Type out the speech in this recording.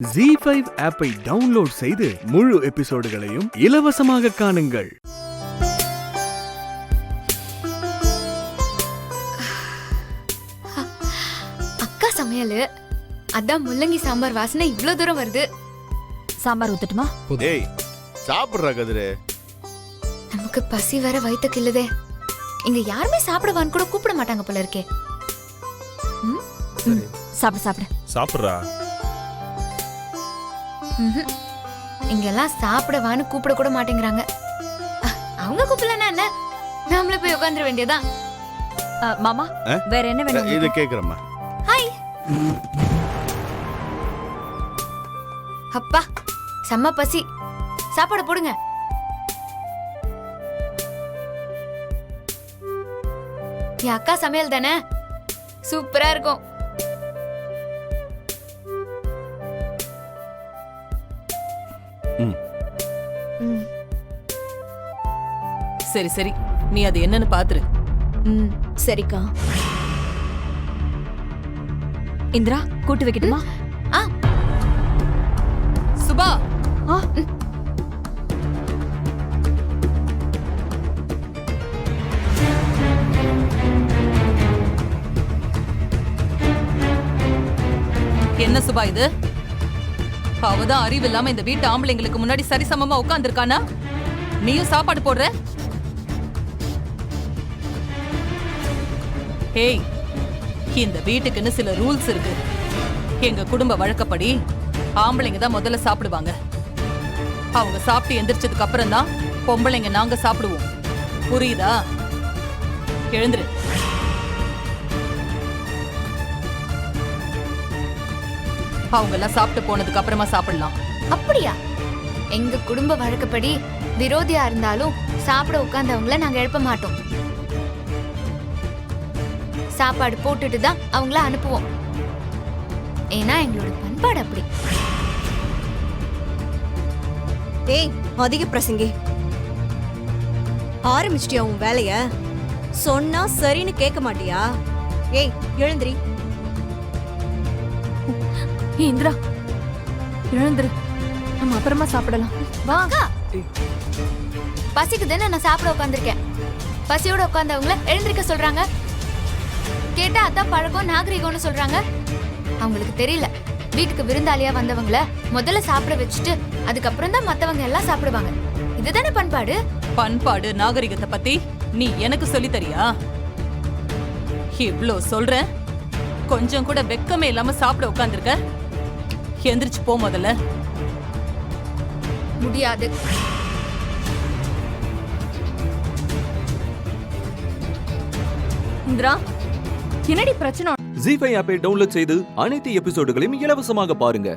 ZEE5 ஆப்பை download செய்து முழு எபிசோடுகளையும் இலவசமாக காணுங்கள். அக்கா சமையல் அதான் முள்ளங்கி சாம்பார் வாசனை இவ்ளோ தூரம் வருது. சாம்பார் ஊத்தட்டுமா? டேய் சாப்பிடுறா கதிரு. நமக்கு பசி வேற வயித்து கிள்ளுதே. இங்க யாருமே சாப்பிடுவான்னு கூட கூப்பிட மாட்டாங்க போல இருக்கே. சாப்பிடு சாப்பிடு சாப்பிடுறா. இங்கெல்லாம் சாப்பிடவான்னு கூப்பிட கூட மாட்டேங்கிறாங்க. அவங்க கூப்பிடலன்னா என்ன, நாமளே போய் உட்காந்துட வேண்டியதான். மாமா வேற என்ன வேணும்? இது கேக்குறமா. ஹாய். அப்பா செம்ம பசி, சாப்பாடு போடுங்க. என் அக்கா சமையல் தானே, சூப்பரா இருக்கும். சரி சரி, நீ அது என்னன்னு பாத்துரு. சரிக்கா. இந்திரா கூட்டு வைக்கட்டுமா? சுபா, என்ன சுபா இது? அவதான் அறிவு இல்லாம இந்த வீட்டு ஆம்பளைங்களுக்கு முன்னாடி சரிசமமா உட்கார்ந்திருக்கானா? நீயும் சாப்பாடு போடுற? ஏய், இந்த வீட்டுக்குன்னு சில ரூல்ஸ் இருக்கு. எங்க குடும்ப வழக்கப்படி ஆம்பளைங்க தான் முதல்ல சாப்பிடுவாங்க. அவங்க சாப்பிட்டு எந்திரிச்சதுக்கு அப்புறம் தான் பொம்பளைங்க நாங்க சாப்பிடுவோம். புரியுதா? எழுந்துரு. அவங்க எல்லாம் சாப்பிட்டு போனதுக்கு அப்புறமா சாப்பிடலாம். அப்படியா? எங்க குடும்ப வழக்கப்படி விரோதியா இருந்தாலும் சாப்பிட உட்கார்ந்தவங்கள நாங்க எழுப்ப மாட்டோம். சாப்பாடு போட்டுட்டு தான் அவங்கள அனுப்புவோம். ஏன்னா எங்களோட பண்பாடு அப்படி. ஏய் அதிக பிரசங்கி, ஆரம்பிச்சிட்டியா உன் வேலைய? சொன்னா சரின்னு கேட்க மாட்டியா? ஏய் எழுந்திரி. இந்திரா எழுந்துரு, நம்ம அப்புறமா சாப்பிடலாம். வாங்க. பசிக்குதுன்னு நான் சாப்பிட உட்காந்துருக்கேன். பசியோட உட்கார்ந்தவங்கள எழுந்திருக்க சொல்றாங்க. கேட்டா அதான் பழக்கம் நாகரிகம்னு சொல்றாங்க. அவங்களுக்கு தெரியல, வீட்டுக்கு விருந்தாளியா வந்தவங்கள முதல்ல சாப்பிட வச்சுட்டு அதுக்கப்புறம் தான் மத்தவங்க எல்லாம் சாப்பிடுவாங்க. இதுதானே பண்பாடு. பண்பாடு நாகரிகத்தை பத்தி நீ எனக்கு சொல்லி தரியா? இவ்ளோ சொல்ற, கொஞ்சம் கூட வெக்கமே இல்லாம சாப்பிட உட்கார்ந்திருக்க. எந்திரிச்சு போ முதல்ல. முடியாது. இந்திரா என்னடி பிரச்சனை? ZEE5 ஆப்பை டவுன்லோட் செய்து அனைத்து எபிசோடுகளையும் இலவசமாக பாருங்க.